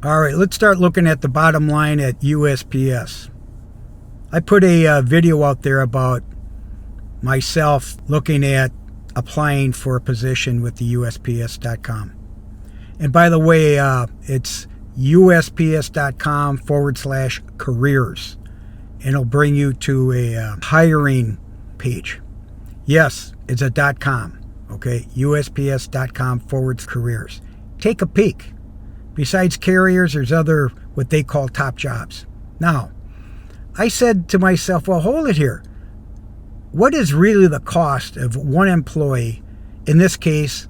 All right, let's start looking at the bottom line at USPS. I put a video out there about myself looking at applying for a position with the USPS.com. And by the way, it's USPS.com/careers. And it'll bring you to a hiring page. Yes, it's a .com. Okay, USPS.com/careers. Take a peek. Besides carriers, there's other what they call top jobs. Now, I said to myself, well, hold it here. What is really the cost of one employee, in this case,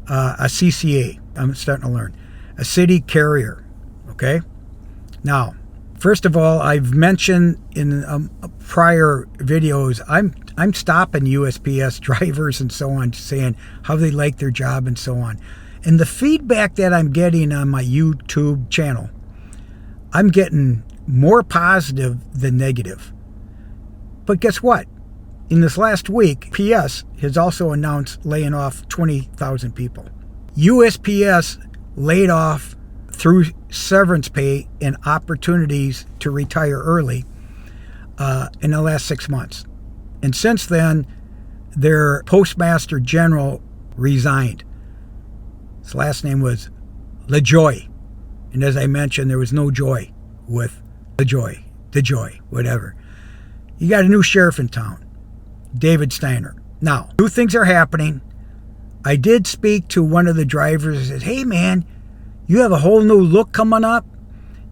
a CCA, I'm starting to learn, a city carrier, okay? Now, first of all, I've mentioned in prior videos, I'm stopping USPS drivers and so on, saying how they like their job and so on. And the feedback that I'm getting on my YouTube channel, I'm getting more positive than negative. But guess what? In this last week, PS has also announced laying off 20,000 people. USPS laid off through severance pay and opportunities to retire early in the last 6 months. And since then, their postmaster general resigned. His last name was LaJoy. And as I mentioned, there was no joy with DeJoy, whatever. You got a new sheriff in town, David Steiner. Now, two things are happening. I did speak to one of the drivers and said, hey man, you have a whole new look coming up.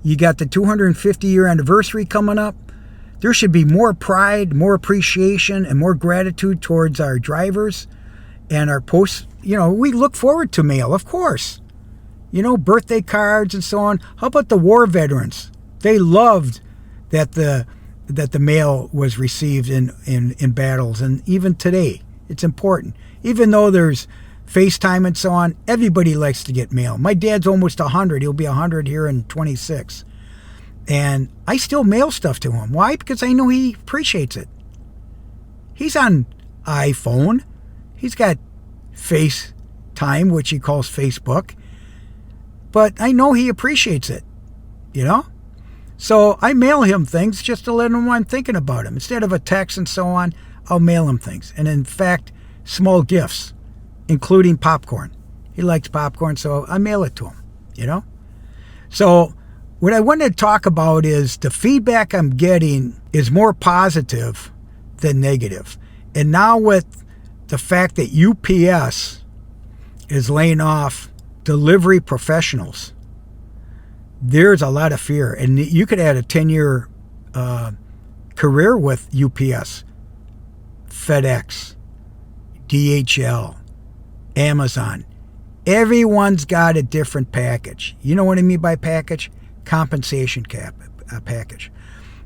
You got the 250-year anniversary coming up. There should be more pride, more appreciation, and more gratitude towards our drivers and our posts. You know, we look forward to mail, of course. You know, birthday cards and so on. How about the war veterans? They loved that the mail was received in battles. And even today, it's important. Even though there's FaceTime and so on, everybody likes to get mail. My dad's almost 100. He'll be 100 here in 26. And I still mail stuff to him. Why? Because I know he appreciates it. He's on iPhone. He's got FaceTime, which he calls Facebook. But I know he appreciates it, you know? So I mail him things just to let him know I'm thinking about him. Instead of a text and so on, I'll mail him things. And in fact, small gifts, including popcorn. He likes popcorn, so I mail it to him, you know? So what I want to talk about is the feedback I'm getting is more positive than negative. And now with the fact that UPS is laying off delivery professionals, there's a lot of fear. And you could add a 10-year career with UPS, FedEx, DHL, Amazon. Everyone's got a different package. You know what I mean by package? Compensation package.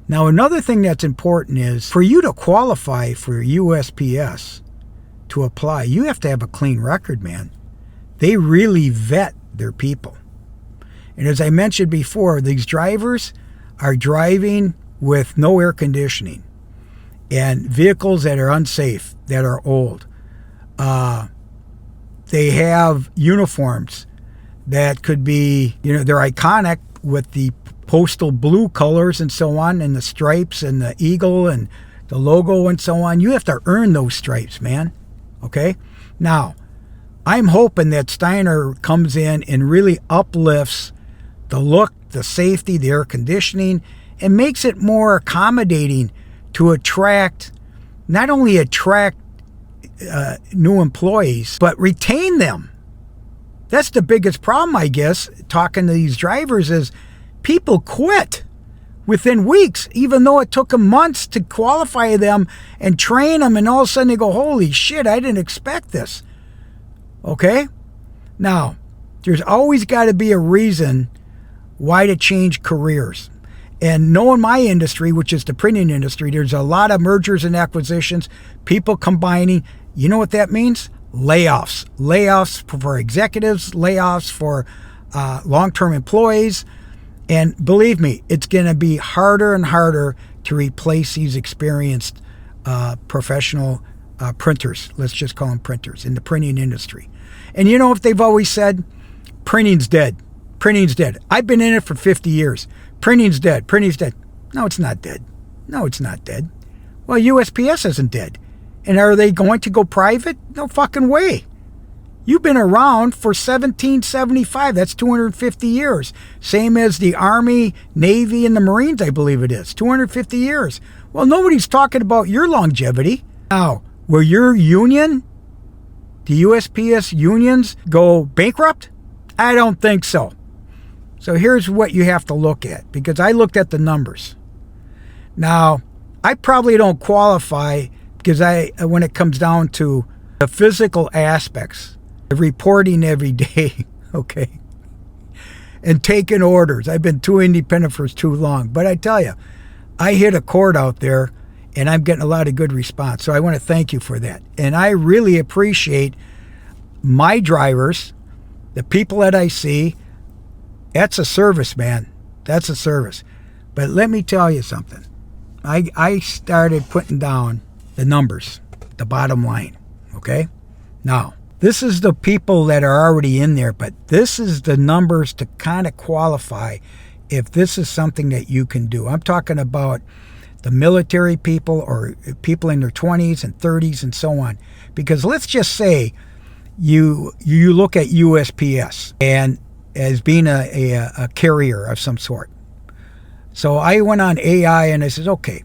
Now, another thing that's important is for you to qualify for USPS to apply, you have to have a clean record, man. They really vet their people. And as I mentioned before, these drivers are driving with no air conditioning and vehicles that are unsafe, that are old. They have uniforms that could be, you know, they're iconic with the postal blue colors and so on, and the stripes and the eagle and the logo and so on. You have to earn those stripes, man. Okay? Now, I'm hoping that Steiner comes in and really uplifts the look, the safety, the air conditioning, and makes it more accommodating to attract, not only attract new employees, but retain them. That's the biggest problem, I guess, talking to these drivers, is people quit within weeks, even though it took them months to qualify them and train them, and all of a sudden they go, holy shit, I didn't expect this. Okay? Now, there's always got to be a reason why to change careers. And knowing my industry, which is the printing industry, there's a lot of mergers and acquisitions, people combining. You know what that means? Layoffs. Layoffs for executives, layoffs for long-term employees. And believe me, it's going to be harder and harder to replace these experienced professional printers. Let's just call them printers in the printing industry. And you know what they've always said? Printing's dead. printing's dead. I've been in it for 50 years. Printing's dead. Printing's dead. No, it's not dead. No, it's not dead. Well, USPS isn't dead. And are they going to go private? No fucking way. You've been around for 1775. That's 250 years. Same as the Army, Navy, and the Marines, I believe it is. 250 years. Well, nobody's talking about your longevity. Now, will your union, the USPS unions, go bankrupt? I don't think so. So here's what you have to look at, because I looked at the numbers. Now, I probably don't qualify because when it comes down to the physical aspects, reporting every day, okay, and taking orders. I've been too independent for too long. But I tell you, I hit a chord out there, and I'm getting a lot of good response. So I want to thank you for that. And I really appreciate my drivers, the people that I see. That's a service, man. That's a service. But let me tell you something. I started putting down the numbers, the bottom line, okay? Now, this is the people that are already in there, but this is the numbers to kind of qualify if this is something that you can do. I'm talking about the military people or people in their 20s and 30s and so on. Because let's just say you look at USPS and as being a carrier of some sort. So I went on AI and I said, okay,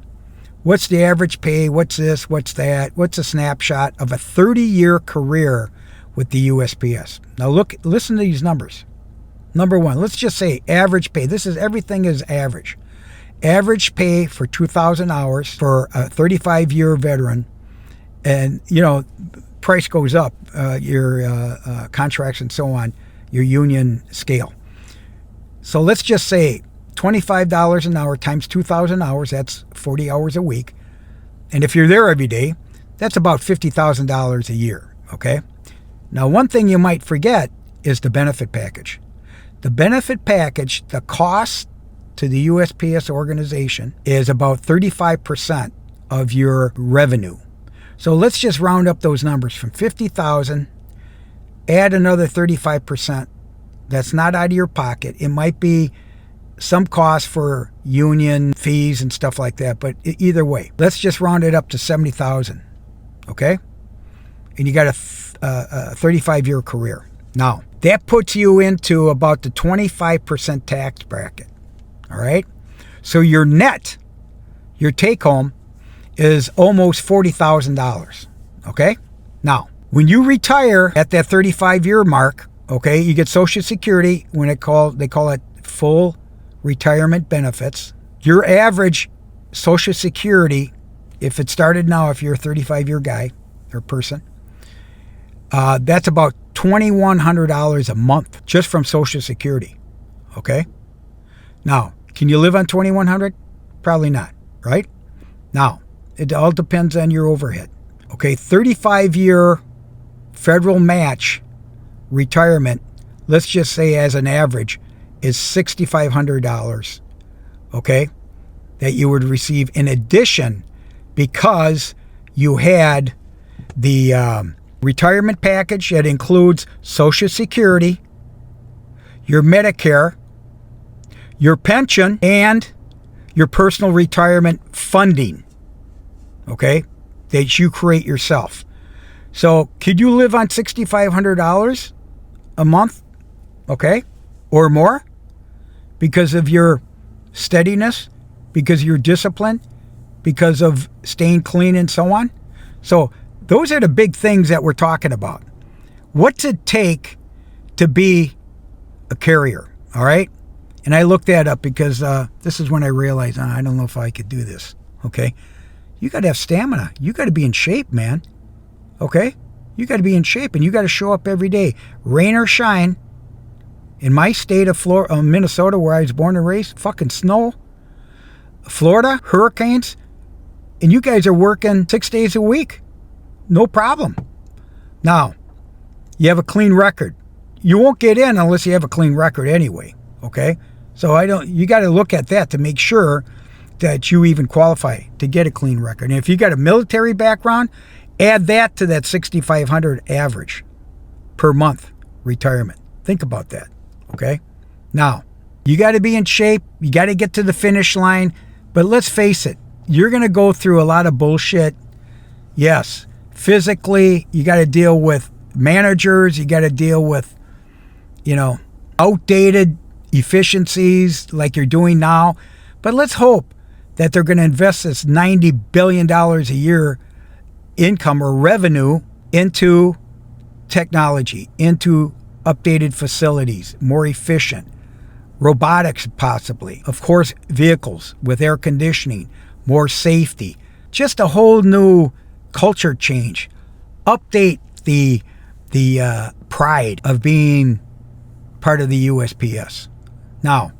what's the average pay? What's this? What's that? What's a snapshot of a 30-year career with the USPS? Now listen to these numbers. Number one, let's just say average pay. Everything is average. Average pay for 2,000 hours for a 35-year veteran. And, price goes up, your contracts and so on, your union scale. So let's just say $25 an hour times 2,000 hours, that's 40 hours a week. And if you're there every day, that's about $50,000 a year, okay? Now, one thing you might forget is the benefit package. The benefit package, the cost to the USPS organization is about 35% of your revenue. So let's just round up those numbers from 50,000, add another 35%. That's not out of your pocket. It might be some cost for union fees and stuff like that, but either way, let's just round it up to 70,000, okay? And you got a 35-year career. Now, that puts you into about the 25% tax bracket, all right? So your net, your take-home, is almost $40,000, okay? Now, when you retire at that 35-year mark, okay, you get Social Security when they call it full retirement benefits. Your average Social Security, if it started now, if you're a 35-year guy or person, that's about $2,100 a month just from Social Security, okay? Now, can you live on $2,100? Probably not, right? Now, it all depends on your overhead, okay? 35-year federal match retirement, let's just say as an average, is $6,500, okay, that you would receive in addition because you had the retirement package that includes Social Security, your Medicare, your pension, and your personal retirement funding, okay, that you create yourself. So could you live on $6,500 a month, okay, or more? Because of your steadiness, because of your discipline, because of staying clean and so on. So those are the big things that we're talking about. What's it take to be a carrier, all right? And I looked that up because this is when I realized, I don't know if I could do this, okay? You got to have stamina. You got to be in shape, man, okay? You got to be in shape, and you got to show up every day, rain or shine. In my state of Minnesota, where I was born and raised, fucking snow. Florida, hurricanes. And you guys are working 6 days a week. No problem. Now, you have a clean record. You won't get in unless you have a clean record anyway, okay? So you got to look at that to make sure that you even qualify to get a clean record. And if you got a military background, add that to that $6,500 average per month retirement. Think about that. Okay? Now, you got to be in shape. You got to get to the finish line. But let's face it, you're going to go through a lot of bullshit. Yes, physically, you got to deal with managers. You got to deal with, outdated efficiencies like you're doing now. But let's hope that they're going to invest this $90 billion a year income or revenue into technology, into updated facilities, more efficient, robotics possibly, of course, vehicles with air conditioning, more safety, just a whole new culture change. Update the pride of being part of the USPS. Now,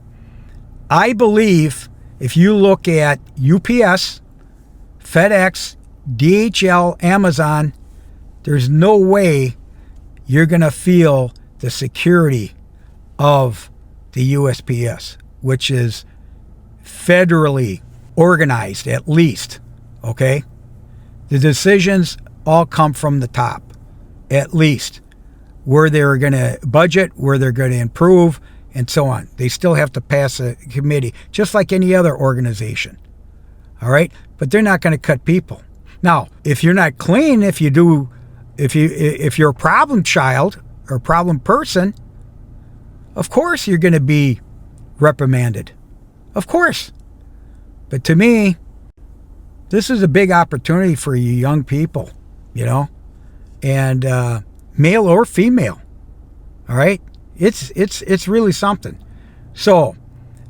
I believe if you look at UPS, FedEx, DHL, Amazon, there's no way you're going to feel the security of the USPS, which is federally organized at least, okay? The decisions all come from the top, at least, where they're going to budget, where they're going to improve, and so on. They still have to pass a committee, just like any other organization, all right? But they're not going to cut people. Now, if you're not clean, if you're a problem child or a problem person, of course you're going to be reprimanded. Of course. But to me, this is a big opportunity for you young people, and male or female. All right? It's really something. So,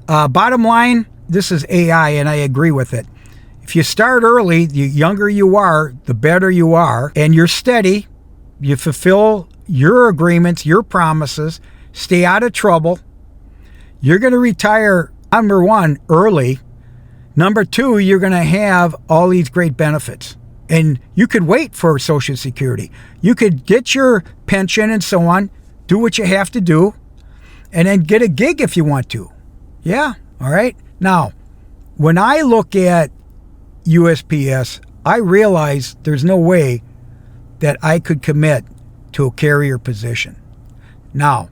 bottom line, this is AI, and I agree with it. If you start early, the younger you are, the better you are, and you're steady, you fulfill your agreements, your promises, stay out of trouble, you're going to retire, number one, early. Number two, you're going to have all these great benefits. And you could wait for Social Security. You could get your pension and so on, do what you have to do, and then get a gig if you want to. Yeah, all right? Now, when I look at USPS, I realize there's no way that I could commit to a carrier position. Now,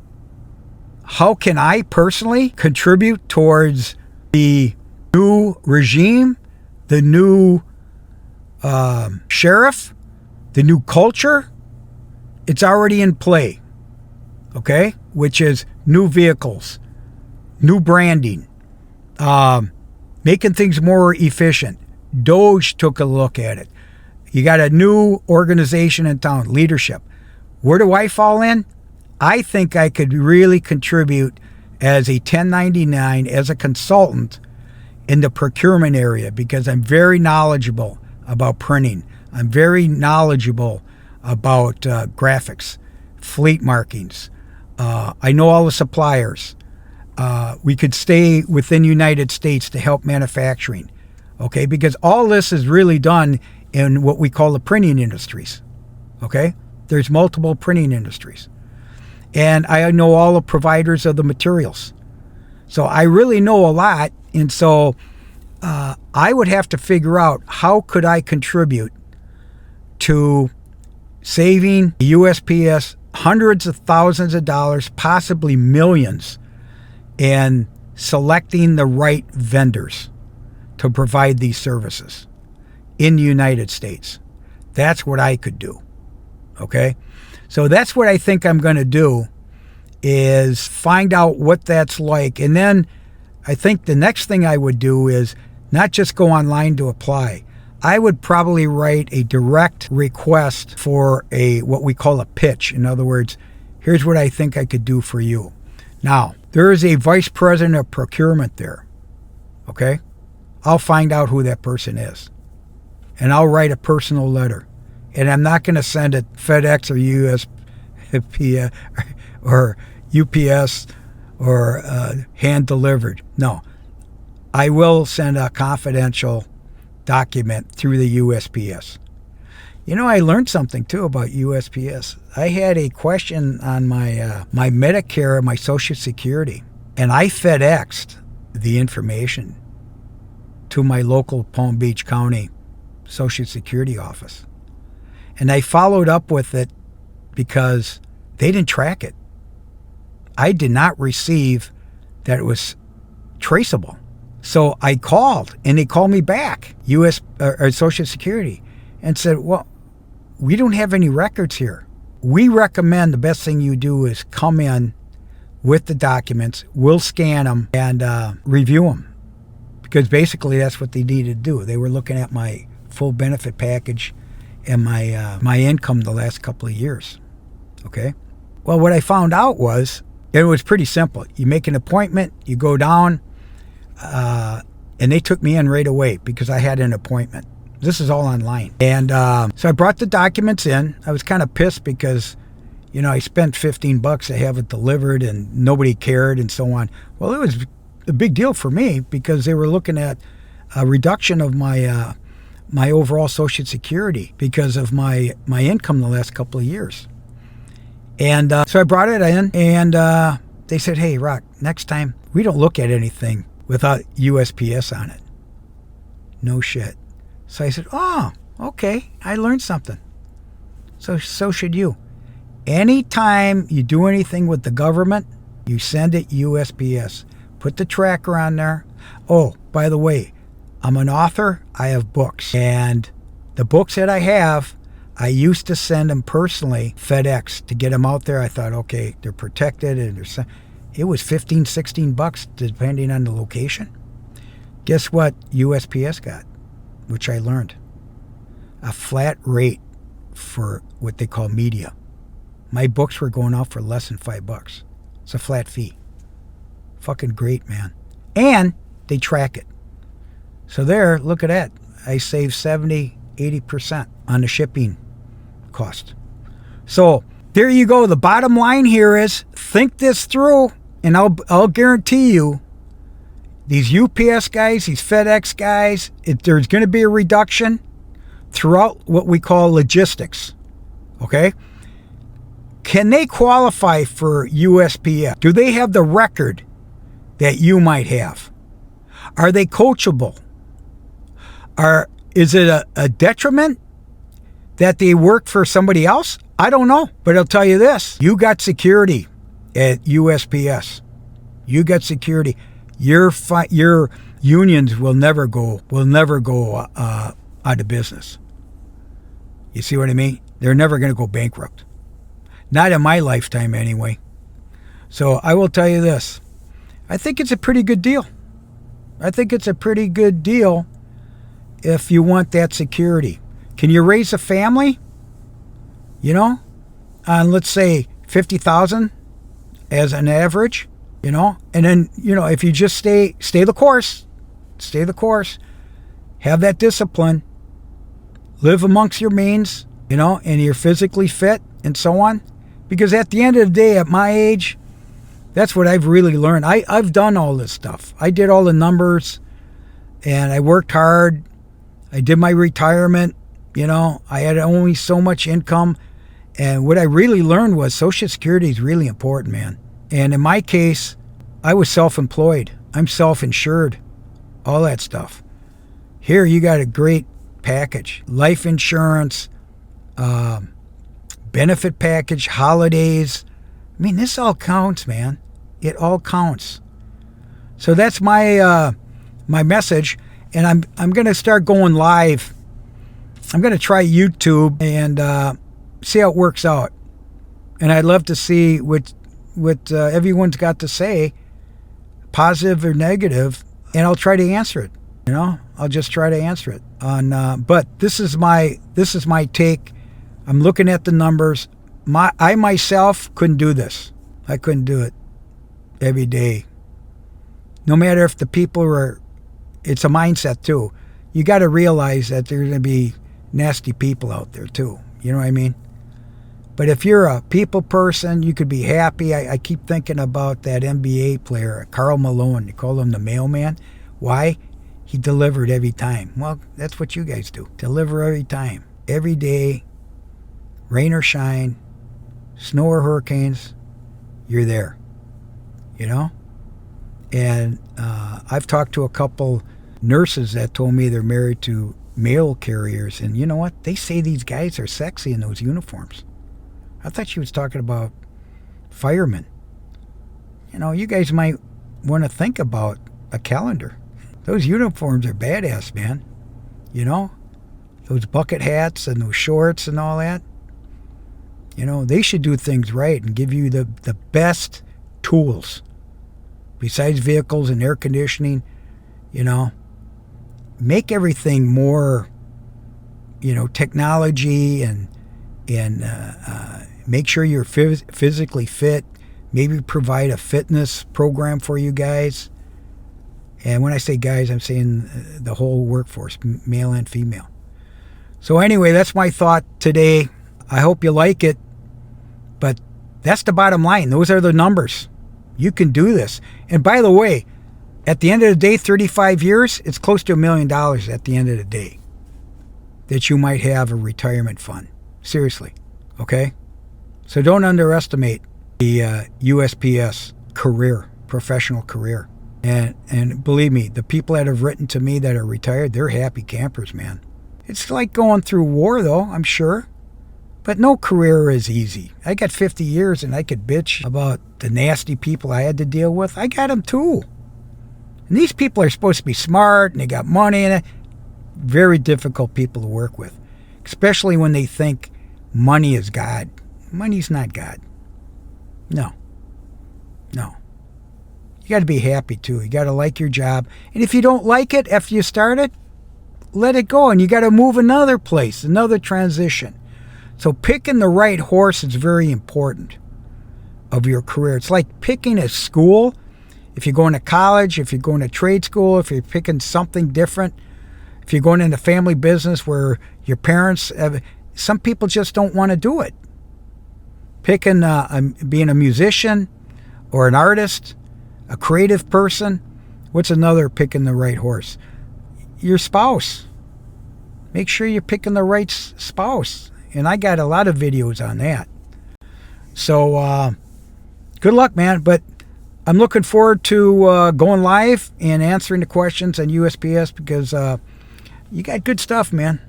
how can I personally contribute towards the new regime, the new sheriff, the new culture? It's already in play, okay? Which is new vehicles, new branding, making things more efficient. Doge took a look at it. You got a new organization in town, leadership. Where do I fall in? I think I could really contribute as a 1099, as a consultant in the procurement area, because I'm very knowledgeable about printing. I'm very knowledgeable about graphics, fleet markings. I know all the suppliers. We could stay within the United States to help manufacturing, okay? Because all this is really done in what we call the printing industries, okay? There's multiple printing industries. And I know all the providers of the materials. So I really know a lot. And so I would have to figure out how could I contribute to saving the USPS hundreds of thousands of dollars, possibly millions, and selecting the right vendors to provide these services in the United States. That's what I could do. Okay? So that's what I think I'm going to do, is find out what that's like. And then I think the next thing I would do is not just go online to apply. I would probably write a direct request for what we call a pitch. In other words, here's what I think I could do for you. Now, there is a vice president of procurement there. Okay? I'll find out who that person is. And I'll write a personal letter. And I'm not going to send it FedEx or USPS or UPS or hand delivered. No. I will send a confidential document through the USPS. I learned something too about USPS. I had a question on my Medicare and my Social Security, and I FedExed the information to my local Palm Beach County Social Security office. And I followed up with it because they didn't track it. I did not receive that it was traceable. So I called, and they called me back, or Social Security, and said, well, we don't have any records here. We recommend the best thing you do is come in with the documents. We'll scan them and review them. Because basically that's what they needed to do. They were looking at my full benefit package and my income the last couple of years. Okay? Well, what I found out was, it was pretty simple. You make an appointment, you go down, and they took me in right away because I had an appointment. This is all online. And so I brought the documents in. I was kind of pissed because, I spent $15 to have it delivered and nobody cared and so on. Well, it was a big deal for me because they were looking at a reduction of my overall Social Security because of my income the last couple of years. And so I brought it in, and they said, hey, Rock, next time we don't look at anything without USPS on it. No shit. So I said, oh, okay, I learned something. So should you. Anytime you do anything with the government, you send it USPS. Put the tracker on there. Oh, by the way, I'm an author. I have books. And the books that I have, I used to send them personally, FedEx, to get them out there. I thought, okay, they're protected. And it was $15, $16 depending on the location. Guess what USPS got, which I learned? A flat rate for what they call media. My books were going out for less than $5. It's a flat fee. Fucking great, man. And they track it. So there, look at that. I saved 70, 80% on the shipping cost. So there you go. The bottom line here is think this through, and I'll guarantee you these UPS guys, these FedEx guys, there's going to be a reduction throughout what we call logistics. Okay? Can they qualify for USPS? Do they have the record that you might have? Are they coachable? Is it a detriment that they work for somebody else? I don't know. But I'll tell you this. You got security at USPS. You got security. Your unions will never go out of business. You see what I mean? They're never going to go bankrupt. Not in my lifetime anyway. So I will tell you this. I think it's a pretty good deal. I think it's a pretty good deal if you want that security. Can you raise a family? On let's say $50,000 as an average, and then, if you just stay the course, have that discipline, live amongst your means, and you're physically fit and so on. Because at the end of the day, at my age, that's what I've really learned. I've done all this stuff. I did all the numbers, and I worked hard. I did my retirement. I had only so much income. And what I really learned was Social Security is really important, man. And in my case, I was self-employed. I'm self-insured. All that stuff. Here, you got a great package. Life insurance, benefit package, holidays. I mean, this all counts, man. It all counts. So that's my message. And I'm going to start going live. I'm going to try YouTube and see how it works out. And I'd love to see what everyone's got to say, positive or negative, and I'll try to answer it. I'll just try to answer it. But this is my take. I'm looking at the numbers. I myself couldn't do this. I couldn't do it every day. No matter if the people were, it's a mindset too. You got to realize that there's going to be nasty people out there too. You know what I mean? But if you're a people person, you could be happy. I keep thinking about that NBA player, Karl Malone. They call him the mailman. Why? He delivered every time. Well, that's what you guys do. Deliver every time. Every day, rain or shine, snow or hurricanes, you're there. And I've talked to a couple nurses that told me they're married to mail carriers. And you know what? They say these guys are sexy in those uniforms. I thought she was talking about firemen. You guys might want to think about a calendar. Those uniforms are badass, man. You know, those bucket hats and those shorts and all that. You know, they should do things right and give you the best tools. Besides vehicles and air conditioning, you know, make everything more, you know, technology and make sure you're physically fit. Maybe provide a fitness program for you guys. And when I say guys, I'm saying the whole workforce, male and female. So anyway, that's my thought today. I hope you like it. But that's the bottom line. Those are the numbers. You can do this. And by the way, at the end of the day, 35 years, it's close to $1 million at the end of the day that you might have a retirement fund. Seriously. Okay? So don't underestimate the USPS career, professional career. And believe me, the people that have written to me that are retired, they're happy campers, man. It's like going through war, though, I'm sure. But no career is easy. I got 50 years and I could bitch about the nasty people I had to deal with. I got them too. And these people are supposed to be smart and they got money and very difficult people to work with. Especially when they think money is God. Money's not God. No. You got to be happy too. You got to like your job. And if you don't like it after you start it, let it go. And you got to move another place, another transition. So picking the right horse is very important of your career. It's like picking a school. If you're going to college, if you're going to trade school, if you're picking something different, if you're going into family business where your parents have, some people just don't want to do it. Picking being a musician or an artist, a creative person. What's another picking the right horse? Your spouse. Make sure you're picking the right spouse. And I got a lot of videos on that. So good luck, man. But I'm looking forward to going live and answering the questions on USPS because you got good stuff, man.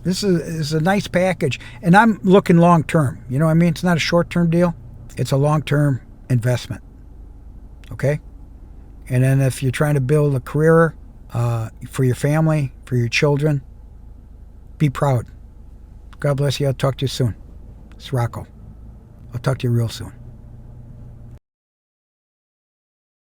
This is a nice package. And I'm looking long term. You know what I mean? It's not a short term deal. It's a long term investment. Okay? And then if you're trying to build a career for your family, for your children, be proud. God bless you. I'll talk to you soon. It's Rocco. I'll talk to you real soon.